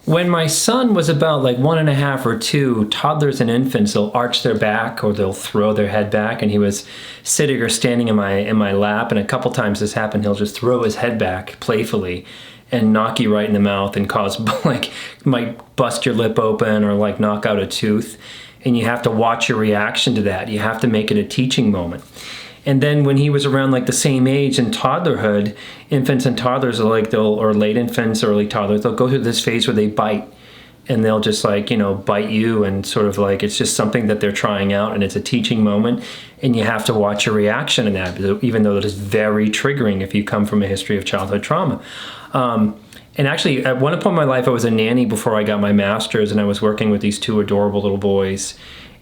When my son was about like 1.5 or 2, toddlers and infants, they'll arch their back or they'll throw their head back, and he was sitting or standing in my lap, and a couple times this happened, he'll just throw his head back playfully and knock you right in the mouth and cause, like, might bust your lip open or like knock out a tooth. And you have to watch your reaction to that. You have to make it a teaching moment. And then when he was around like the same age in toddlerhood, infants and toddlers are like, or late infants, early toddlers, they'll go through this phase where they bite, and they'll just like, bite you, and sort of like, it's just something that they're trying out, and it's a teaching moment, and you have to watch your reaction in that, even though it is very triggering if you come from a history of childhood trauma. And actually, at one point in my life, I was a nanny before I got my master's, and I was working with these 2 adorable little boys.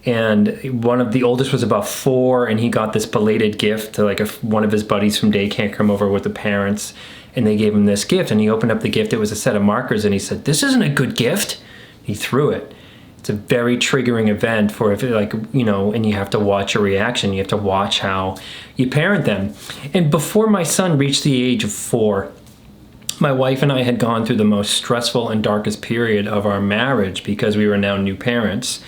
And one of the oldest was about 4, and he got this belated gift to like one of his buddies from daycare come over with the parents, and they gave him this gift, and he opened up the gift. It was a set of markers, and he said, "This isn't a good gift." He threw it. It's a very triggering event for, if like, and you have to watch your reaction. You have to watch how you parent them. And before my son reached the age of 4, my wife and I had gone through the most stressful and darkest period of our marriage because we were now new parents.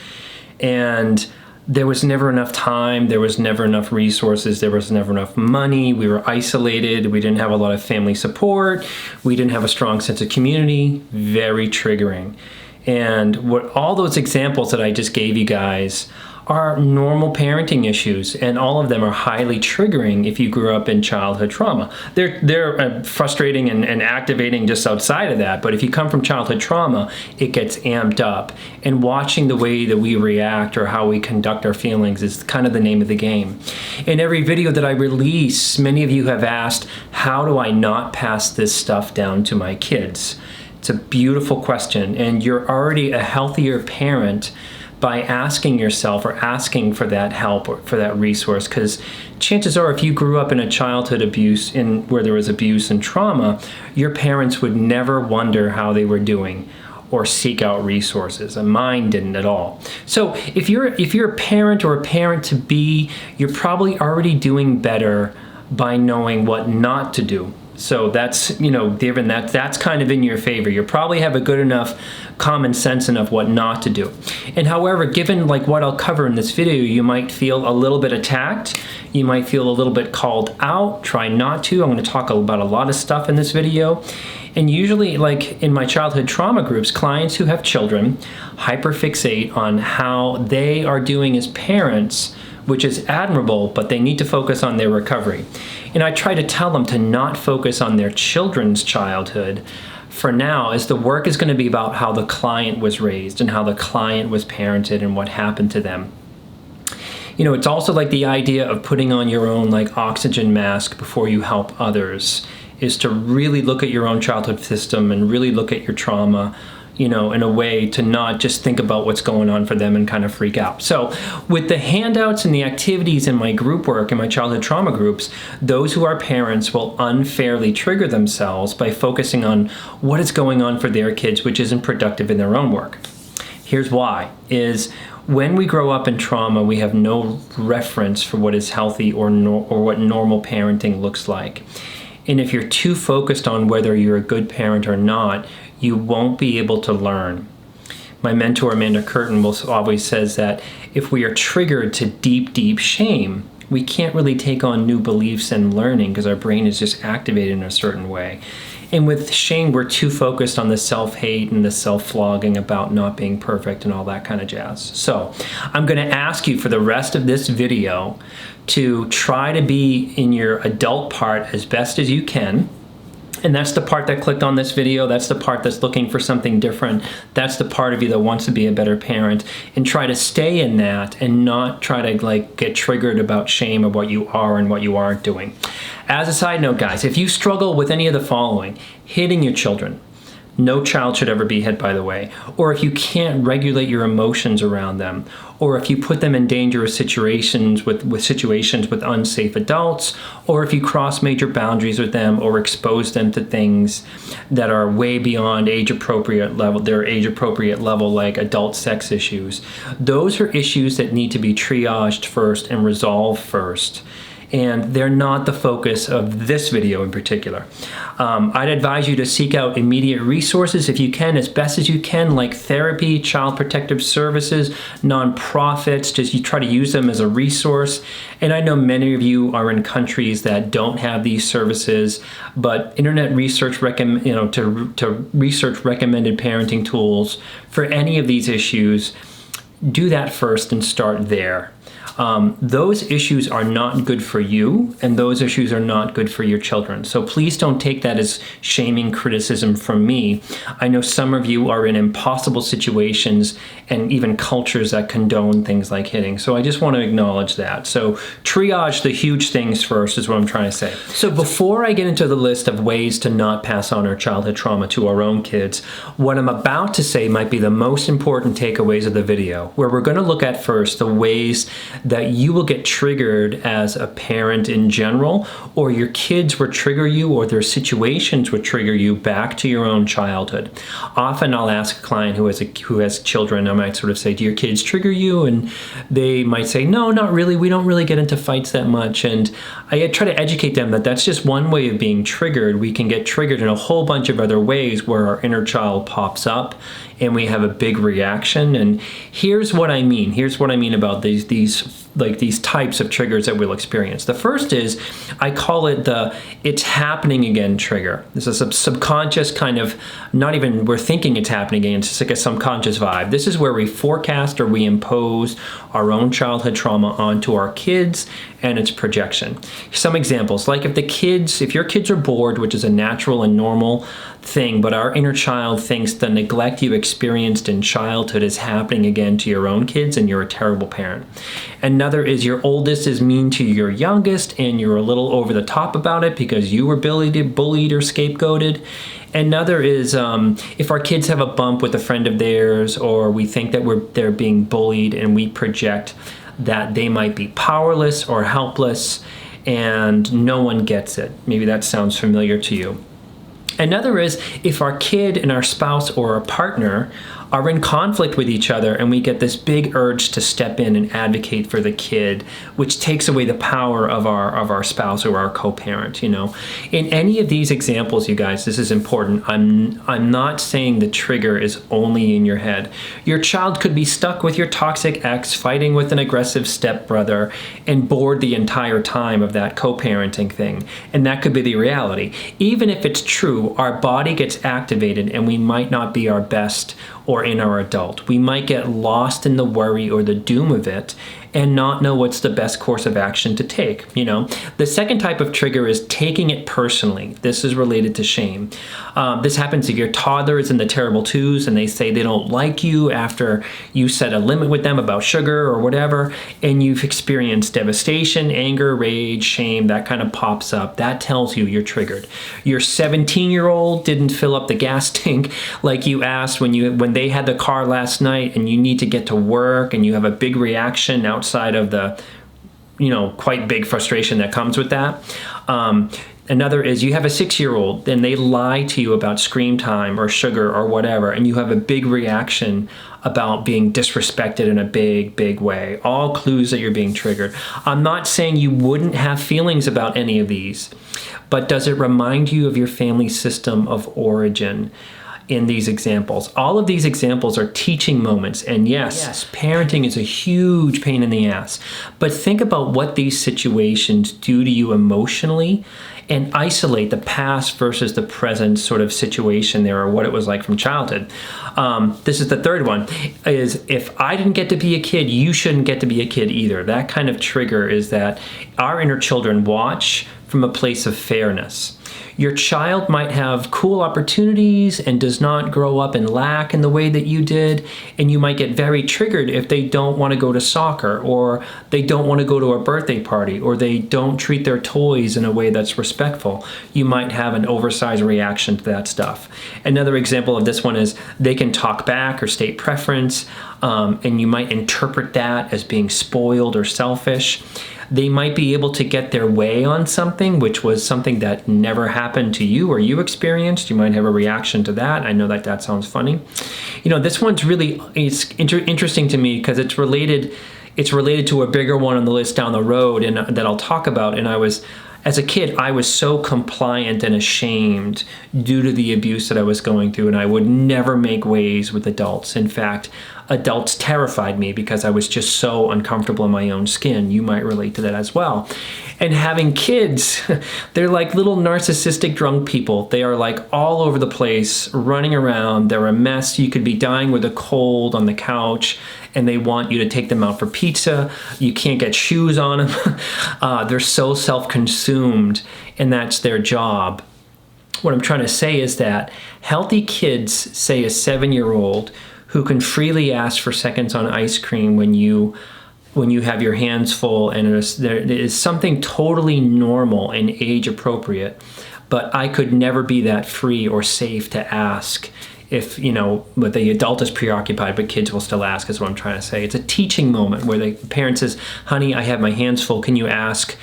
And there was never enough time, there was never enough resources, there was never enough money, we were isolated, we didn't have a lot of family support, we didn't have a strong sense of community. Very triggering. And what all those examples that I just gave you guys are normal parenting issues, and all of them are highly triggering if you grew up in childhood trauma. They're frustrating and activating just outside of that, but if you come from childhood trauma, it gets amped up. And watching the way that we react or how we conduct our feelings is kind of the name of the game. In every video that I release, many of you have asked, how do I not pass this stuff down to my kids? It's a beautiful question, and you're already a healthier parent by asking yourself or asking for that help or for that resource, because chances are if you grew up in a childhood abuse where there was abuse and trauma, your parents would never wonder how they were doing or seek out resources, and mine didn't at all. So if you're a parent or a parent to be, you're probably already doing better by knowing what not to do. So that's, given that's kind of in your favor. You probably have a good enough common sense enough what not to do. And however, given like what I'll cover in this video, you might feel a little bit attacked. You might feel a little bit called out. Try not to. I'm going to talk about a lot of stuff in this video. And usually, like in my childhood trauma groups, clients who have children hyperfixate on how they are doing as parents, which is admirable, but they need to focus on their recovery. And I try to tell them to not focus on their children's childhood for now, as the work is going to be about how the client was raised and how the client was parented and what happened to them. It's also like the idea of putting on your own like oxygen mask before you help others, is to really look at your own childhood system and really look at your trauma, in a way to not just think about what's going on for them and kind of freak out. So with the handouts and the activities in my group work, in my childhood trauma groups, those who are parents will unfairly trigger themselves by focusing on what is going on for their kids, which isn't productive in their own work. Here's why, is when we grow up in trauma, we have no reference for what is healthy or what normal parenting looks like. And if you're too focused on whether you're a good parent or not, you won't be able to learn. My mentor, Amanda Curtin, always says that if we are triggered to deep, deep shame, we can't really take on new beliefs and learning because our brain is just activated in a certain way. And with shame, we're too focused on the self-hate and the self-flogging about not being perfect and all that kind of jazz. So I'm going to ask you for the rest of this video to try to be in your adult part as best as you can. And that's the part that clicked on this video. That's the part that's looking for something different. That's the part of you that wants to be a better parent, and try to stay in that and not try to like get triggered about shame of what you are and what you aren't doing. As a side note, guys, if you struggle with any of the following, hitting your children, no child should ever be hit, by the way, or if you can't regulate your emotions around them, or if you put them in dangerous situations with unsafe adults, or if you cross major boundaries with them or expose them to things that are way beyond age-appropriate level, like adult sex issues. Those are issues that need to be triaged first and resolved first. and they're not the focus of this video in particular. I'd advise you to seek out immediate resources if you can, as best as you can, like therapy, child protective services, nonprofits. Just you try to use them as a resource. And I know many of you are in countries that don't have these services, but internet research to research recommended parenting tools for any of these issues. Do that first and start there. Those issues are not good for you, and those issues are not good for your children. So please don't take that as shaming criticism from me. I know some of you are in impossible situations and even cultures that condone things like hitting. So I just want to acknowledge that. So triage the huge things first is what I'm trying to say. So before I get into the list of ways to not pass on our childhood trauma to our own kids, what I'm about to say might be the most important takeaways of the video, where we're going to look at first the ways that you will get triggered as a parent in general, or your kids will trigger you, or their situations would trigger you back to your own childhood. Often I'll ask a client who has children, I might sort of say, do your kids trigger you? And they might say, no, not really. We don't really get into fights that much. And I try to educate them that that's just one way of being triggered. We can get triggered in a whole bunch of other ways where our inner child pops up and we have a big reaction. And here's what I mean. Here's what I mean about these types of triggers that we'll experience. The first is, I call it the "it's happening again" trigger. This is a subconscious kind of, not even we're thinking it's happening again, it's just like a subconscious vibe. This is where we forecast or we impose our own childhood trauma onto our kids and its projection. Some examples, like if your kids are bored, which is a natural and normal thing, but our inner child thinks the neglect you experienced in childhood is happening again to your own kids and you're a terrible parent. Another is your oldest is mean to your youngest and you're a little over the top about it because you were bullied or scapegoated. Another is if our kids have a bump with a friend of theirs, or we think that they're being bullied and we project that they might be powerless or helpless and no one gets it. Maybe that sounds familiar to you. Another is if our kid and our spouse or our partner are in conflict with each other and we get this big urge to step in and advocate for the kid, which takes away the power of our spouse or our co-parent, In any of these examples, you guys, this is important. I'm not saying the trigger is only in your head. Your child could be stuck with your toxic ex, fighting with an aggressive stepbrother, and bored the entire time of that co-parenting thing. And that could be the reality. Even if it's true, our body gets activated and we might not be our best or in our adult. We might get lost in the worry or the doom of it and not know what's the best course of action to take. The second type of trigger is taking it personally. This is related to shame. This happens if your toddler is in the terrible twos and they say they don't like you after you set a limit with them about sugar or whatever, and you've experienced devastation, anger, rage, shame, that kind of pops up. That tells you you're triggered. Your 17-year-old didn't fill up the gas tank like you asked when they had the car last night, and you need to get to work and you have a big reaction outside of the quite big frustration that comes with that. Another is you have a 6-year-old and they lie to you about screen time or sugar or whatever, and you have a big reaction about being disrespected in a big way. All clues that you're being triggered. I'm not saying you wouldn't have feelings about any of these, but does it remind you of your family system of origin? In these examples, all of these examples are teaching moments, and yes, parenting is a huge pain in the ass, but think about what these situations do to you emotionally and isolate the past versus the present sort of situation there, or what it was like from childhood. This is the third one, is if I didn't get to be a kid, you shouldn't get to be a kid either. That kind of trigger is that our inner children watch from a place of fairness. Your child might have cool opportunities and does not grow up and lack in the way that you did, and you might get very triggered if they don't want to go to soccer, or they don't want to go to a birthday party, or they don't treat their toys in a way that's respectful. You might have an oversized reaction to that stuff. Another example of this one is they can talk back or state preference, and you might interpret that as being spoiled or selfish. They might be able to get their way on something, which was something that never happened to you or you experienced. You might have a reaction to that. I know that sounds funny. This one's really, it's interesting to me because it's related it's related to a bigger one on the list down the road and that I'll talk about. And as a kid, I was so compliant and ashamed due to the abuse that I was going through, and I would never make waves with adults. In fact, adults terrified me because I was just so uncomfortable in my own skin. You might relate to that as well. And having kids, they're like little narcissistic drunk people. They are like all over the place, running around. They're a mess. You could be dying with a cold on the couch, and they want you to take them out for pizza. You can't get shoes on them. They're so self-consumed, and that's their job. What I'm trying to say is that healthy kids, say a 7-year-old, who can freely ask for seconds on ice cream when you have your hands full, and there is something totally normal and age appropriate, but I could never be that free or safe to ask if, but the adult is preoccupied, but kids will still ask, is what I'm trying to say. It's a teaching moment where the parent says, honey, I have my hands full, can you ask?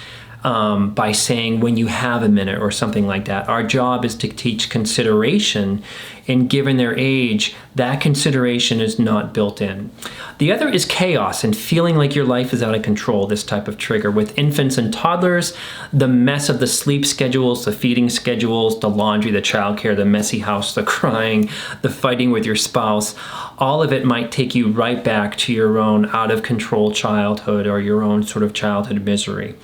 By saying when you have a minute or something like that. Our job is to teach consideration, and given their age, that consideration is not built in. The other is chaos and feeling like your life is out of control, this type of trigger. With infants and toddlers, the mess of the sleep schedules, the feeding schedules, the laundry, the childcare, the messy house, the crying, the fighting with your spouse, all of it might take you right back to your own out of control childhood or your own sort of childhood misery.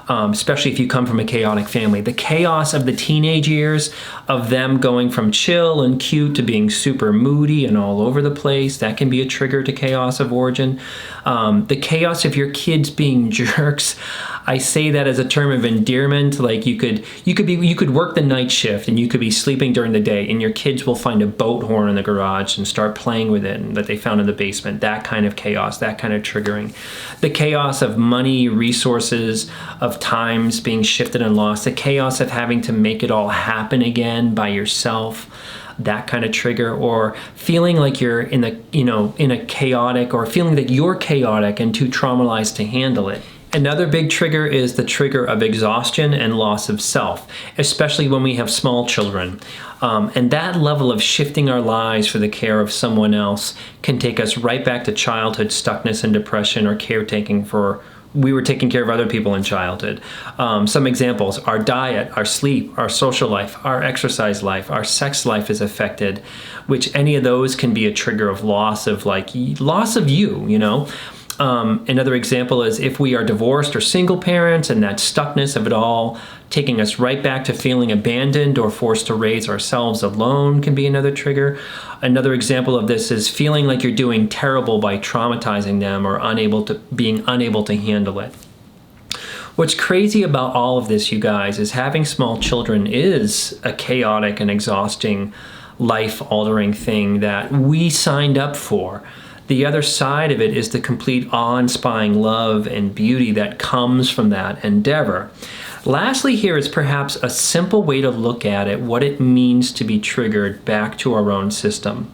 Especially if you come from a chaotic family. The chaos of the teenage years, of them going from chill and cute to being super moody and all over the place, that can be a trigger to chaos of origin. The chaos of your kids being jerks. I say that as a term of endearment. Like you could work the night shift and you could be sleeping during the day, and your kids will find a boat horn in the garage and start playing with it that they found in the basement. That kind of chaos, that kind of triggering. The chaos of money, resources, of times being shifted and lost. The chaos of having to make it all happen again by yourself. That kind of trigger, or feeling like you're in a chaotic, or feeling that you're chaotic and too traumatized to handle it. Another big trigger is the trigger of exhaustion and loss of self, especially when we have small children. And that level of shifting our lives for the care of someone else can take us right back to childhood stuckness and depression, or caretaking for we were taking care of other people in childhood. Some examples: our diet, our sleep, our social life, our exercise life, our sex life is affected, which any of those can be a trigger of loss of you. Another example is if we are divorced or single parents, and that stuckness of it all taking us right back to feeling abandoned or forced to raise ourselves alone can be another trigger. Another example of this is feeling like you're doing terrible by traumatizing them, or being unable to handle it. What's crazy about all of this, you guys, is having small children is a chaotic and exhausting, life-altering thing that we signed up for. The other side of it is the complete awe-inspiring love and beauty that comes from that endeavor. Lastly, here is perhaps a simple way to look at it, what it means to be triggered back to our own system.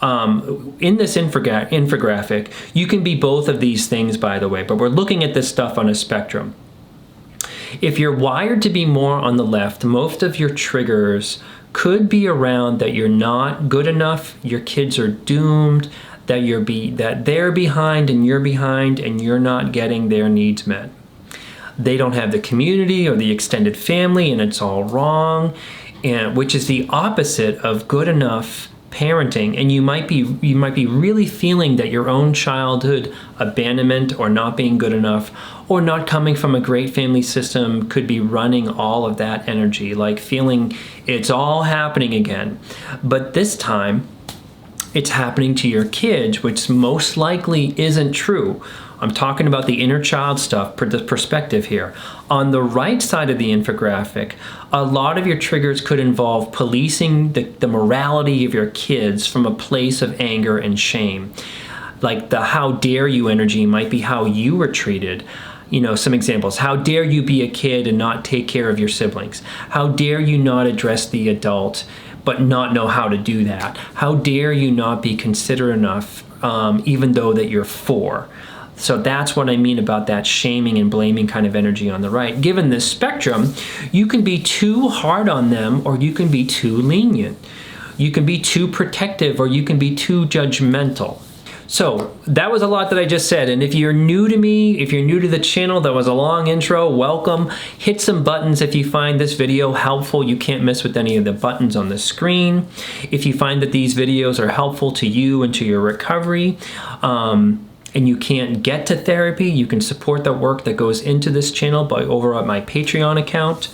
In this infographic, you can be both of these things, by the way, but we're looking at this stuff on a spectrum. If you're wired to be more on the left, most of your triggers could be around that you're not good enough, your kids are doomed, that they're behind and you're not getting their needs met. They don't have the community or the extended family, and it's all wrong, and which is the opposite of good enough parenting. And you might be really feeling that your own childhood abandonment, or not being good enough, or not coming from a great family system could be running all of that energy, like feeling it's all happening again. But this time, it's happening to your kids, which most likely isn't true. I'm talking about the inner child stuff, the perspective here. On the right side of the infographic, a lot of your triggers could involve policing the morality of your kids from a place of anger and shame. Like the how dare you energy might be how you were treated. Some examples: how dare you be a kid and not take care of your siblings? How dare you not address the adult but not know how to do that? How dare you not be considerate enough, even though that you're 4? So that's what I mean about that shaming and blaming kind of energy on the right. Given this spectrum, you can be too hard on them, or you can be too lenient. You can be too protective, or you can be too judgmental. So that was a lot that I just said. And if you're new to me, if you're new to the channel, that was a long intro, welcome. Hit some buttons if you find this video helpful. You can't miss with any of the buttons on the screen. If you find that these videos are helpful to you and to your recovery, and you can't get to therapy, you can support the work that goes into this channel by over at my Patreon account.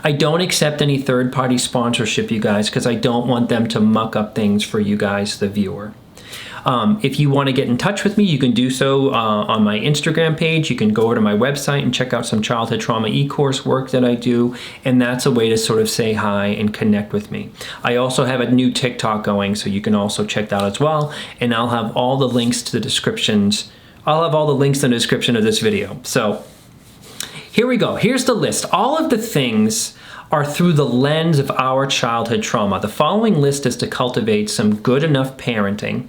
I don't accept any third-party sponsorship, you guys, because I don't want them to muck up things for you guys, the viewer. If you want to get in touch with me, you can do so on my Instagram page. You can go over to my website and check out some childhood trauma e-course work that I do, and that's a way to sort of say hi and connect with me. I also have a new TikTok going, so you can also check that as well, and I'll have all the links to the descriptions. I'll have all the links in the description of this video. So here we go. Here's the list. All of the things are through the lens of our childhood trauma. The following list is to cultivate some good enough parenting.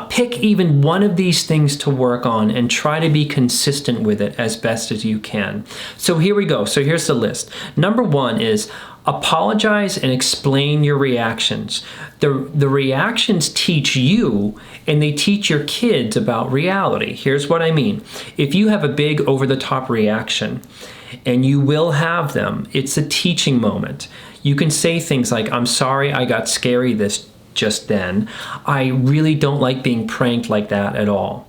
Pick even one of these things to work on and try to be consistent with it as best as you can. So here we go. So here's the list. Number one is apologize and explain your reactions. The reactions teach you and they teach your kids about reality. Here's what I mean. If you have a big over-the-top reaction, and you will have them, it's a teaching moment. You can say things like, I'm sorry I got scary just then. I really don't like being pranked like that at all.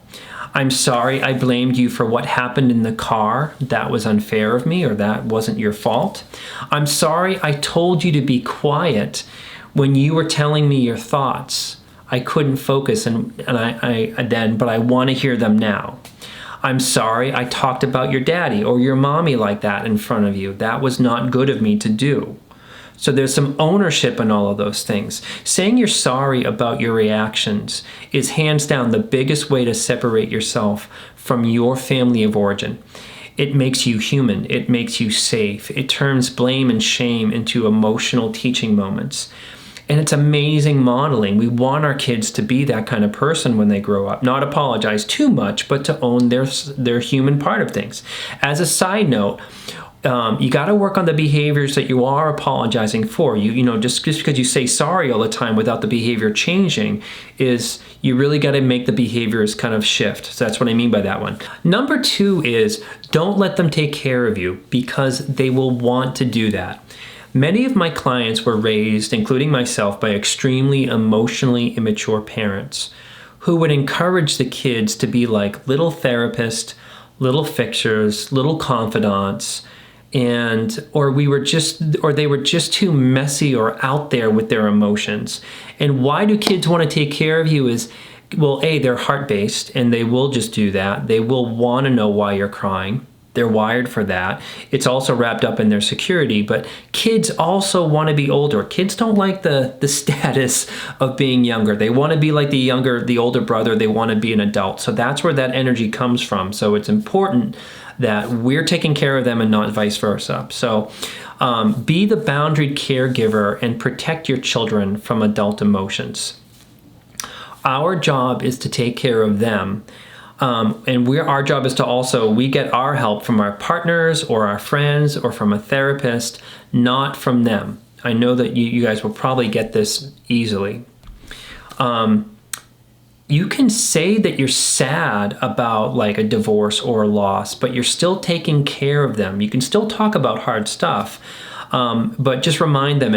I'm sorry I blamed you for what happened in the car. That was unfair of me, or that wasn't your fault. I'm sorry I told you to be quiet when you were telling me your thoughts. I couldn't focus but I want to hear them now. I'm sorry I talked about your daddy or your mommy like that in front of you. That was not good of me to do. So there's some ownership in all of those things. Saying you're sorry about your reactions is hands down the biggest way to separate yourself from your family of origin. It makes you human. It makes you safe. It turns blame and shame into emotional teaching moments. And it's amazing modeling. We want our kids to be that kind of person when they grow up. Not apologize too much, but to own their human part of things. As a side note, you got to work on the behaviors that you are apologizing for. Just because you say sorry all the time without the behavior changing, is you really got to make the behaviors kind of shift. So that's what I mean by that one. Number two is don't let them take care of you, because they will want to do that. Many of my clients were raised, including myself, by extremely emotionally immature parents who would encourage the kids to be like little therapists, little fixers, little confidants, or they were just too messy or out there with their emotions. And why do kids want to take care of you is, well, A, they're heart-based and they will just do that. They will want to know why you're crying. They're wired for that. It's also wrapped up in their security, but kids also want to be older. Kids don't like the status of being younger. They want to be like the older brother. They want to be an adult. So that's where that energy comes from. So it's important that we're taking care of them and not vice versa. So be the boundaried caregiver and protect your children from adult emotions. Our job is to take care of them. And our job is to we get our help from our partners or our friends or from a therapist, not from them. I know that you guys will probably get this easily. You can say that you're sad about like a divorce or a loss, but you're still taking care of them. You can still talk about hard stuff, but just remind them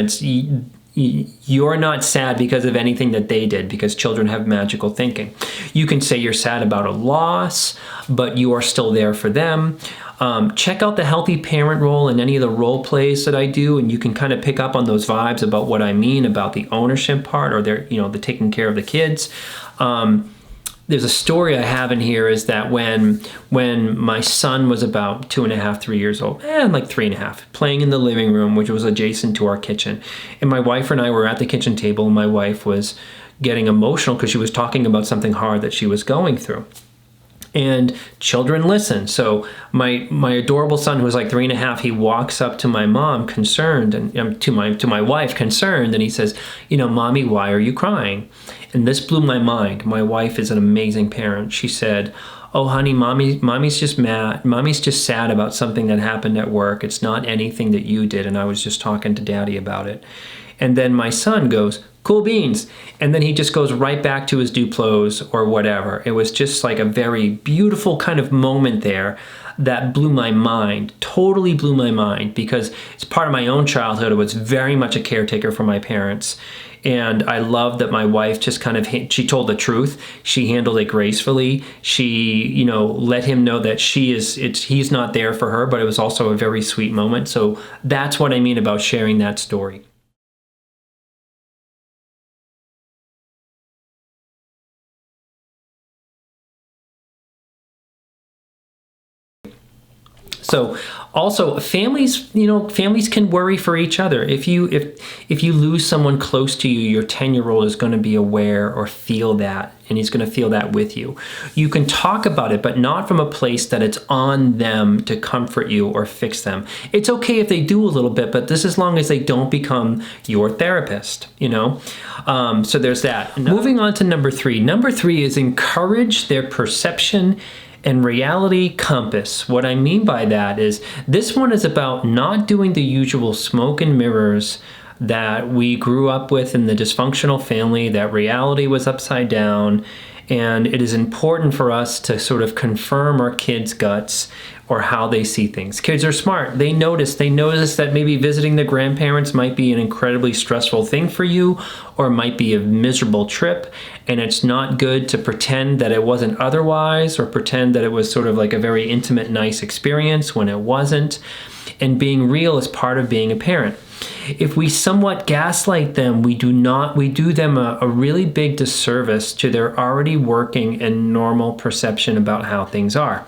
you're not sad because of anything that they did, because children have magical thinking. You can say you're sad about a loss, but you are still there for them. Check out the healthy parent role in any of the role plays that I do, and you can kind of pick up on those vibes about what I mean about the ownership part, or the taking care of the kids. There's a story I have in here is that when my son was about 2.5, 3 years old, like 3.5, playing in the living room, which was adjacent to our kitchen, and my wife and I were at the kitchen table, and my wife was getting emotional because she was talking about something hard that she was going through. And children listen. So my adorable son, who was like 3.5, he walks up to my mom concerned, and to my wife concerned, and he says, "Mommy, why are you crying?" And this blew my mind. My wife is an amazing parent. She said, "Oh, honey, mommy's just mad. Mommy's just sad about something that happened at work. It's not anything that you did, and I was just talking to daddy about it." And then my son goes, cool beans. And then he just goes right back to his Duplos or whatever. It was just like a very beautiful kind of moment there that blew my mind, totally blew my mind, because it's part of my own childhood. I was very much a caretaker for my parents. And I love that my wife just kind of, she told the truth. She handled it gracefully. She, you know, let him know that he's not there for her, but it was also a very sweet moment. So that's what I mean about sharing that story. So also families, you know, families can worry for each other. If you lose someone close to you, your 10-year-old is going to be aware or feel that, and he's going to feel that with you. You can talk about it, but not from a place that it's on them to comfort you or fix them. It's okay if they do a little bit, but this as long as they don't become your therapist, you know? So there's that. Moving on to number 3. Number 3 is encourage their perception and reality compass. What I mean by that is this one is about not doing the usual smoke and mirrors that we grew up with in the dysfunctional family, that reality was upside down. And it is important for us to sort of confirm our kids' guts or how they see things. Kids are smart. They notice that maybe visiting the grandparents might be an incredibly stressful thing for you, or might be a miserable trip. And it's not good to pretend that it wasn't otherwise, or pretend that it was sort of like a very intimate, nice experience when it wasn't. And being real is part of being a parent. If we somewhat gaslight them, we do them a really big disservice to their already working and normal perception about how things are.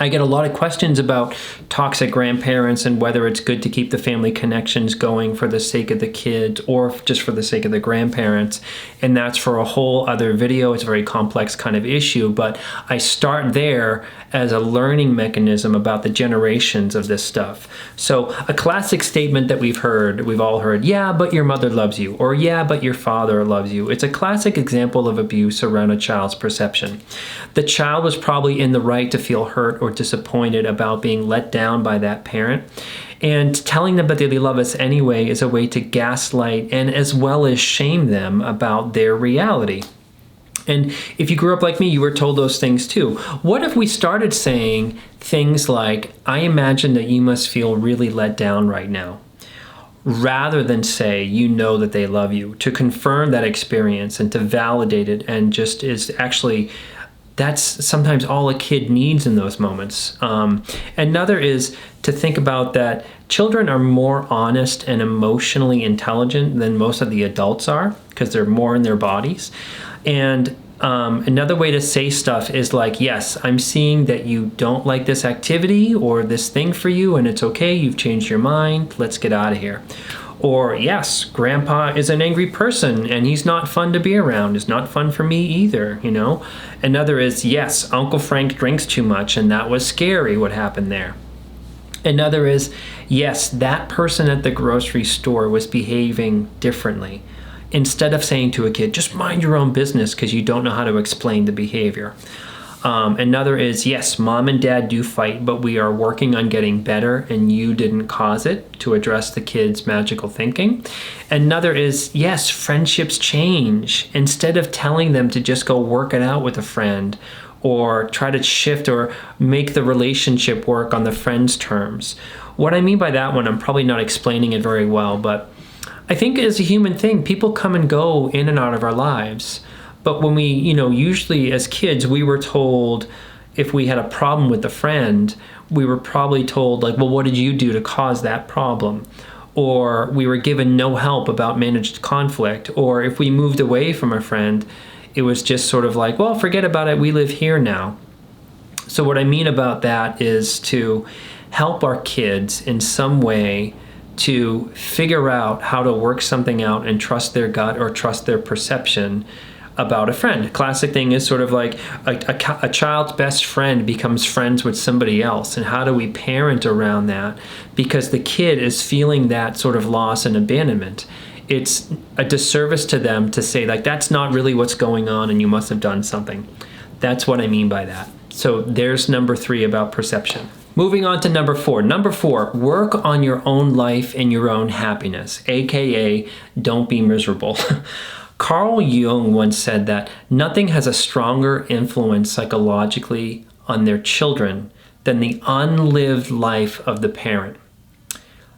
I get a lot of questions about toxic grandparents and whether it's good to keep the family connections going for the sake of the kids or just for the sake of the grandparents. And that's for a whole other video. It's a very complex kind of issue, but I start there as a learning mechanism about the generations of this stuff. So a classic statement that we've all heard, yeah, but your mother loves you, or yeah, but your father loves you. It's a classic example of abuse around a child's perception. The child was probably in the right to feel hurt or disappointed about being let down by that parent. And telling them that they love us anyway is a way to gaslight and as well as shame them about their reality. And if you grew up like me, you were told those things too. What if we started saying things like, I imagine that you must feel really let down right now, rather than say, you know that they love you, to confirm that experience and to validate it, and just is actually, that's sometimes all a kid needs in those moments. Another is to think about that children are more honest and emotionally intelligent than most of the adults are, because they're more in their bodies. And another way to say stuff is like, yes, I'm seeing that you don't like this activity or this thing for you, and it's okay, you've changed your mind, let's get out of here. Or, yes, grandpa is an angry person and he's not fun to be around. It's not fun for me either, you know. Another is, yes, Uncle Frank drinks too much and that was scary what happened there. Another is, yes, that person at the grocery store was behaving differently. Instead of saying to a kid, just mind your own business because you don't know how to explain the behavior. Another is, yes, mom and dad do fight, but we are working on getting better and you didn't cause it, to address the kids' magical thinking. Another is, yes, friendships change. Instead of telling them to just go work it out with a friend or try to shift or make the relationship work on the friend's terms. What I mean by that one, I'm probably not explaining it very well, but I think it's a human thing. People come and go in and out of our lives. But when we, usually as kids, we were told if we had a problem with a friend, we were probably told like, well, what did you do to cause that problem? Or we were given no help about managed conflict. Or if we moved away from a friend, it was just sort of like, well, forget about it. We live here now. So what I mean about that is to help our kids in some way to figure out how to work something out and trust their gut or trust their perception about a friend. Classic thing is sort of like a child's best friend becomes friends with somebody else. And how do we parent around that? Because the kid is feeling that sort of loss and abandonment. It's a disservice to them to say like, that's not really what's going on and you must have done something. That's what I mean by that. So there's number 3 about perception. Moving on to number 4. Number 4, work on your own life and your own happiness, aka don't be miserable. Carl Jung once said that nothing has a stronger influence psychologically on their children than the unlived life of the parent.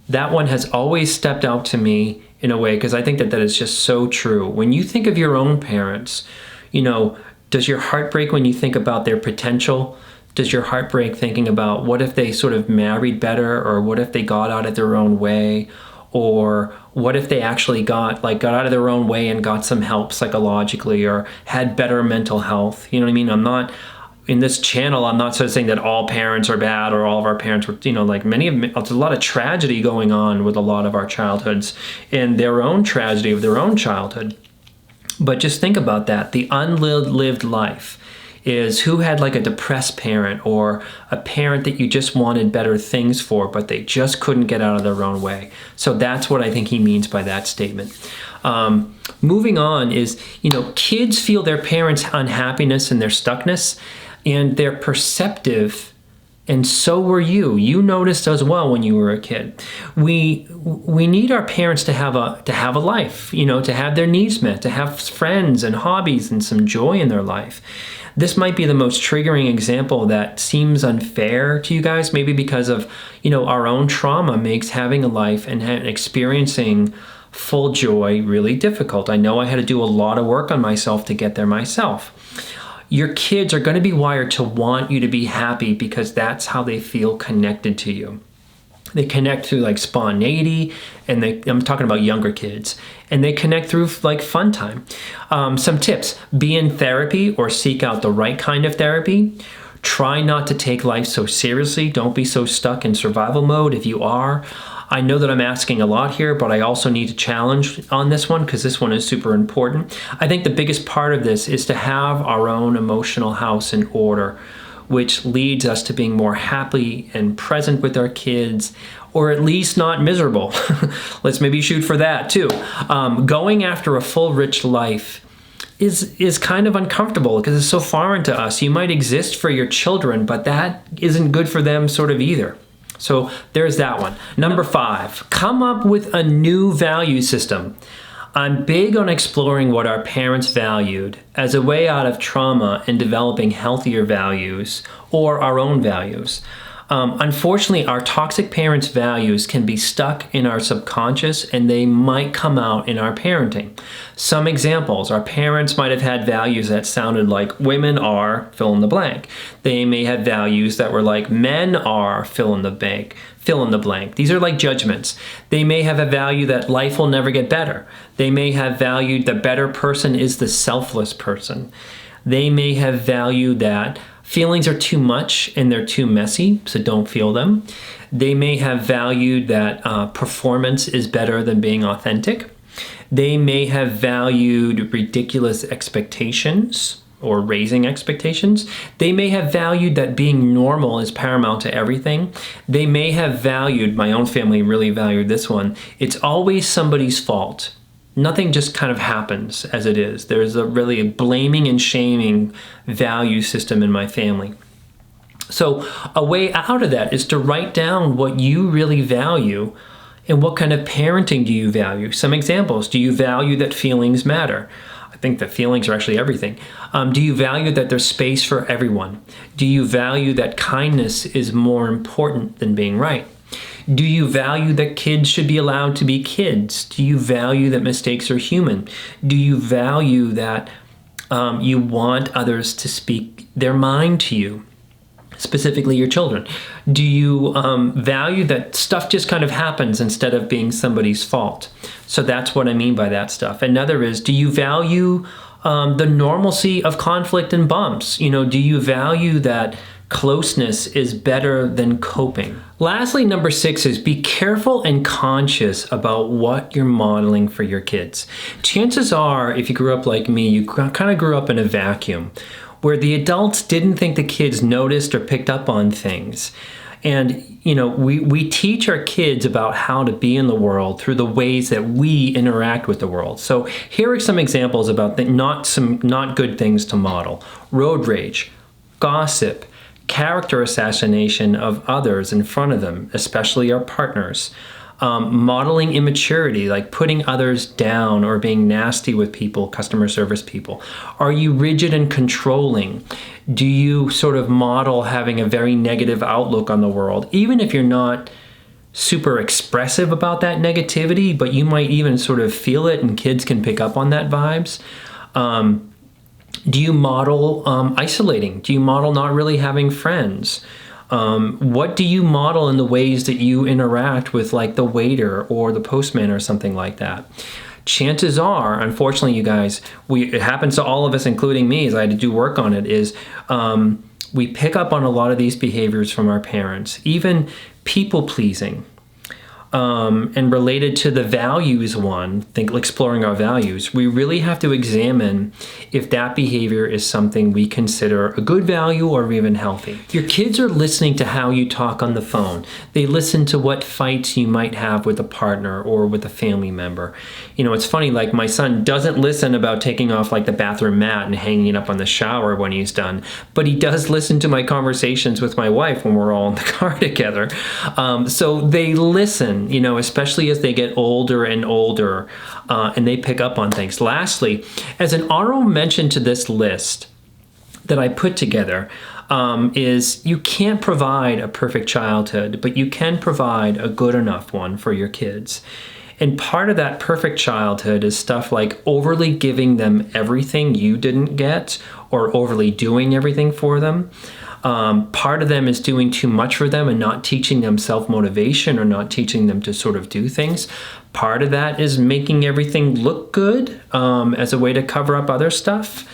That one has always stepped out to me in a way, because I think that is just so true. When you think of your own parents, does your heart break when you think about their potential? Does your heart break thinking about what if they sort of married better, or what if they got out of their own way? Or what if they actually got out of their own way and got some help psychologically, or had better mental health? You know what I mean? I'm not, in this channel, I'm not sort of saying that all parents are bad or all of our parents were, there's a lot of tragedy going on with a lot of our childhoods and their own tragedy of their own childhood. But just think about that. The unlived life is who had like a depressed parent, or a parent that you just wanted better things for, but they just couldn't get out of their own way. So that's what I think he means by that statement. Moving on is, kids feel their parents' unhappiness and their stuckness, and they're perceptive, and so were you. You noticed as well when you were a kid. We need our parents to have a life, to have their needs met, to have friends and hobbies and some joy in their life. This might be the most triggering example that seems unfair to you guys, maybe because of, our own trauma makes having a life and experiencing full joy really difficult. I know I had to do a lot of work on myself to get there myself. Your kids are going to be wired to want you to be happy because that's how they feel connected to you. They connect through like spontaneity, and I'm talking about younger kids, and they connect through like fun time. Some tips: be in therapy or seek out the right kind of therapy. Try not to take life so seriously. Don't be so stuck in survival mode if you are. I know that I'm asking a lot here, but I also need to challenge on this one because this one is super important. I think the biggest part of this is to have our own emotional house in order, which leads us to being more happy and present with our kids, or at least not miserable. Let's maybe shoot for that too. Going after a full, rich life is kind of uncomfortable because it's so foreign to us. You might exist for your children, but that isn't good for them sort of either. So there's that one. Number 5, come up with a new value system. I'm big on exploring what our parents valued as a way out of trauma and developing healthier values or our own values. Unfortunately, our toxic parents' values can be stuck in our subconscious, and they might come out in our parenting. Some examples: our parents might have had values that sounded like women are fill in the blank. They may have values that were like men are fill in the blank. These are like judgments. They may have a value that life will never get better. They may have valued the better person is the selfless person. They may have valued that feelings are too much and they're too messy, so don't feel them. They may have valued that performance is better than being authentic. They may have valued ridiculous expectations or raising expectations. They may have valued that being normal is paramount to everything. They may have valued, my own family really valued this one, it's always somebody's fault. Nothing just kind of happens as it is. There's a really blaming and shaming value system in my family. So a way out of that is to write down what you really value and what kind of parenting do you value. Some examples: do you value that feelings matter? I think that feelings are actually everything. Do you value that there's space for everyone? Do you value that kindness is more important than being right? Do you value that kids should be allowed to be kids? Do you value that mistakes are human? Do you value that you want others to speak their mind to you, specifically your children? Do you value that stuff just kind of happens instead of being somebody's fault? So that's what I mean by that stuff. Another is, do you value the normalcy of conflict and bumps? Do you value that closeness is better than coping? Lastly, number 6 is be careful and conscious about what you're modeling for your kids. Chances are, if you grew up like me, you kind of grew up in a vacuum where the adults didn't think the kids noticed or picked up on things. And, we teach our kids about how to be in the world through the ways that we interact with the world. So here are some examples about not good things to model: road rage, gossip, character assassination of others in front of them, especially our partners. Modeling immaturity, like putting others down or being nasty with people, customer service people. Are you rigid and controlling? Do you sort of model having a very negative outlook on the world, even if you're not super expressive about that negativity, but you might even sort of feel it, and kids can pick up on that vibes? Do you model isolating? Do you model not really having friends? What do you model in the ways that you interact with, like, the waiter or the postman or something like that? Chances are, unfortunately, you guys, it happens to all of us, including me, as I had to do work on it, is we pick up on a lot of these behaviors from our parents, even people-pleasing. And related to the values one, exploring our values, we really have to examine if that behavior is something we consider a good value or even healthy. Your kids are listening to how you talk on the phone. They listen to what fights you might have with a partner or with a family member. You know, it's funny, like my son doesn't listen about taking off like the bathroom mat and hanging it up on the shower when he's done, but he does listen to my conversations with my wife when we're all in the car together. So they listen, you know, especially as they get older and older, and they pick up on things. Lastly, as an honorable mention to this list that I put together, is you can't provide a perfect childhood, but you can provide a good enough one for your kids. And part of that perfect childhood is stuff like overly giving them everything you didn't get, or overly doing everything for them. Part of them is doing too much for them and not teaching them self-motivation, or not teaching them to sort of do things. Part of that is making everything look good as a way to cover up other stuff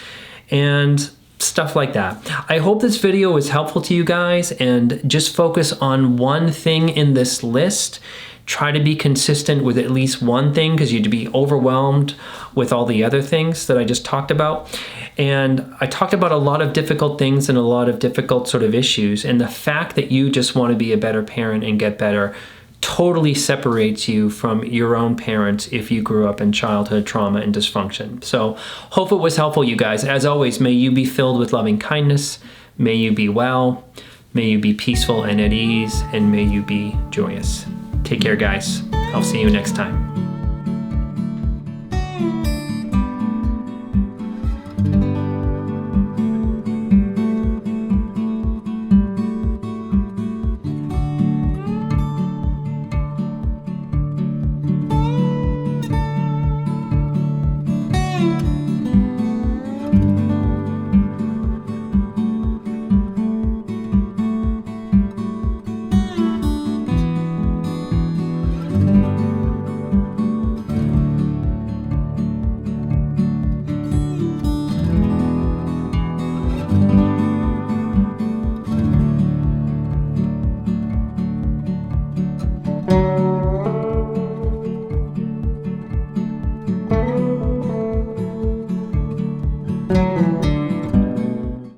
and stuff like that. I hope this video was helpful to you guys, and just focus on one thing in this list. Try to be consistent with at least one thing, because you'd be overwhelmed with all the other things that I just talked about. And I talked about a lot of difficult things and a lot of difficult sort of issues. And the fact that you just want to be a better parent and get better totally separates you from your own parents if you grew up in childhood trauma and dysfunction. So hope it was helpful, you guys. As always, may you be filled with loving kindness. May you be well. May you be peaceful and at ease. And may you be joyous. Take care, guys. I'll see you next time.